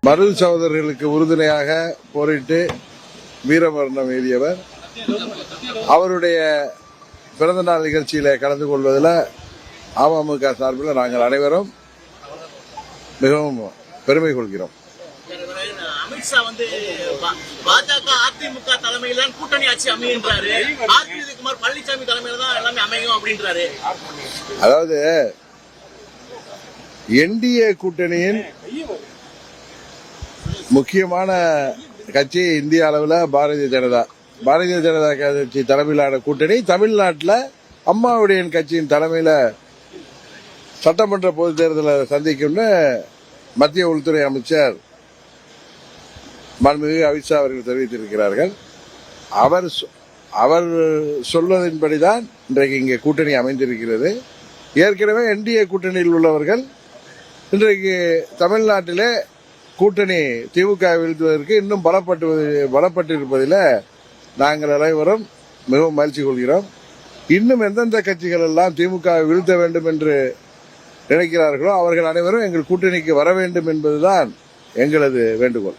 மருது சகோதரர்களுக்கு உறுதுணையாக போரிட்டு வீரமரணம் எய்தியவர். அவருடைய பிறந்த நாள் நிகழ்ச்சியில கலந்து கொள்வதில் அமமுக சார்பில் நாங்கள் அனைவரும் மிகவும் பெருமை கொள்கிறோம். அமித்ஷா பாஜக அதிமுக தலைமையில கூட்டணி ஆட்சி அமைகின்றாரு. குமார் பழனிசாமி தலைமையில தான் எல்லாமே அமையும் அப்படின்றாரு. அதாவது என்டிஏ கூட்டணியின் முக்கியமான கட்சி இந்திய அளவில் பாரதிய ஜனதா கட்சி தலைமையிலான கூட்டணி தமிழ்நாட்டில் அம்மாவுடைய கட்சியின் தலைமையில் சட்டமன்ற பொதுத் தேர்தலை சந்திக்கும்னு மத்திய உள்துறை அமைச்சர் மாண்புமிகு அமித்ஷா அவர்கள் தெரிவித்திருக்கிறார்கள். அவர் சொல்வதன்படிதான் இன்றைக்கு இங்கே கூட்டணி அமைந்திருக்கிறது. ஏற்கனவே என்டிஏ கூட்டணியில் உள்ளவர்கள் இன்றைக்கு தமிழ்நாட்டிலே கூட்டணி திமுக வீழ்த்துவதற்கு இன்னும் பலப்பட்டிருப்பதில் நாங்கள் அனைவரும் மிகவும் மகிழ்ச்சி கொள்கிறோம். இன்னும் எந்தெந்த கட்சிகள் எல்லாம் திமுக வீழ்த்த வேண்டும் என்று நினைக்கிறார்களோ அவர்கள் அனைவரும் எங்கள் கூட்டணிக்கு வர வேண்டும் என்பதுதான் எங்களது வேண்டுகோள்.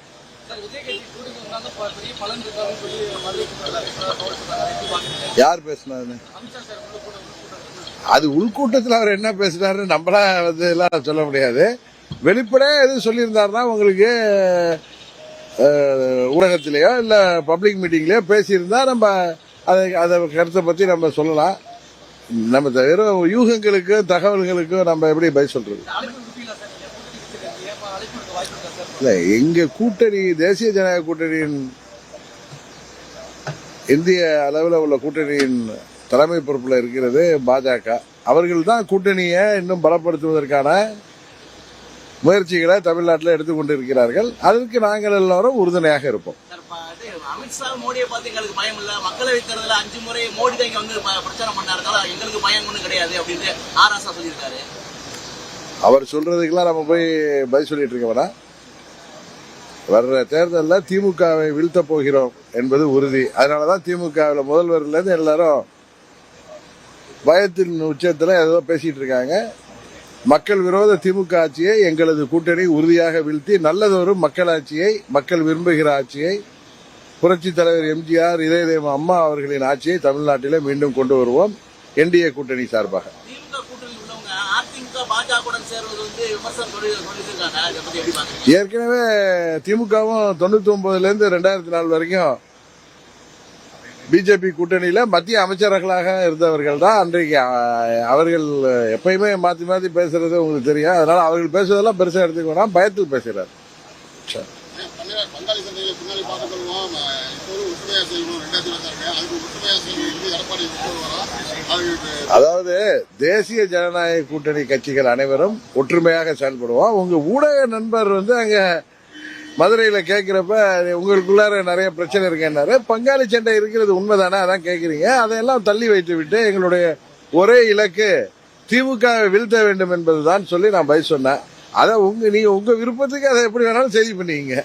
யார் பேசினாரு? அது உள்கூட்டத்தில் அவர் என்ன பேசினாரு நம்மளா எல்லாம் சொல்ல முடியாது. வெளிப்படையா எதுவும் சொல்லியிருந்தாருன்னா உங்களுக்கு ஊடகத்திலேயோ இல்ல பப்ளிக் மீட்டிங்லயோ பேசியிருந்தா நம்ம அதை கருத்தை பத்தி நம்ம சொல்லலாம். நம்ம வெறும் யூகங்களுக்கும் தகவல்களுக்கும் நம்ம எப்படி பதில் சொல்றது? இல்ல, எங்க கூட்டணி தேசிய ஜனநாயக கூட்டணியின் இந்திய அளவில் உள்ள கூட்டணியின் தலைமை பொறுப்புல இருக்கிறது பாஜக. அவர்கள் தான் கூட்டணியை இன்னும் பலப்படுத்துவதற்கான முயற்சிகளை தமிழ்நாட்டில் எடுத்துக்கொண்டு இருக்கிறார்கள். அதற்கு நாங்கள் எல்லாரும் உறுதுணையாக இருப்போம். அமித்ஷா மோடியை பார்த்து எங்களுக்கு பயம் இல்ல, மக்களவை தேர்தலில் 5 முறை மோடி தான் இங்க வந்து பிரச்சாரம் பண்ணாருனால எங்களுக்கு பயம் ஒன்றும் கிடையாது அப்படின்னு ஆராசா சொல்லியிருக்காரு. அவர் சொல்றதுக்கெல்லாம் நம்ம போய் பதில் சொல்லிட்டு இருக்கோம்னா, வர்ற தேர்தலில் திமுகவை வீழ்த்த போகிறோம் என்பது உறுதி. அதனாலதான் திமுகவில் முதல்வர்ல இருந்து எல்லாரும் பயத்தின் உச்சத்தில் ஏதோ பேசிட்டு இருக்காங்க. மக்கள் விரோத திமுக ஆட்சியை எங்களது கூட்டணி உறுதியாக வீழ்த்தி நல்லதொரு மக்களாட்சியை, மக்கள் விரும்புகிற ஆட்சியை, புரட்சி தலைவர் எம்ஜிஆர் இதய அம்மா அவர்களின் ஆட்சியை தமிழ்நாட்டிலே மீண்டும் கொண்டு வருவோம் என்டிஏ கூட்டணி சார்பாக. ஏற்கனவே திமுகவும் 99 2004 வரைக்கும் பிஜேபி கூட்டணியில மத்திய அமைச்சர்களாக இருந்தவர்கள் தான். அன்றைக்கு அவர்கள் எப்பயுமே மாத்தி மாத்தி பேசுறது உங்களுக்கு தெரியும். அதனால அவர்கள் பேசுவதெல்லாம் பெருசா எடுத்துக்க வேணாம், பயத்தில் பேசுறாரு. அதாவது தேசிய ஜனநாயக கூட்டணி கட்சிகள் அனைவரும் ஒற்றுமையாக செயல்படுவோம். உங்க ஊடக நண்பர் அங்க மதுரையில கேட்கிறப்ப உங்களுக்குள்ளார நிறைய பிரச்சனை இருக்கேன்னாரு. பங்காளி சண்டை இருக்கிறது உண்மைதானே, அதான் கேட்கறீங்க. அதையெல்லாம் தள்ளி வைத்து விட்டு எங்களுடைய ஒரே இலக்கு திமுக வீழ்த்த வேண்டும் என்பதுதான் சொல்லி நான் பதில் சொன்னேன். அதை நீங்க உங்க விருப்பத்துக்கு அதை எப்படி வேணாலும் செய்தி பண்ணீங்க.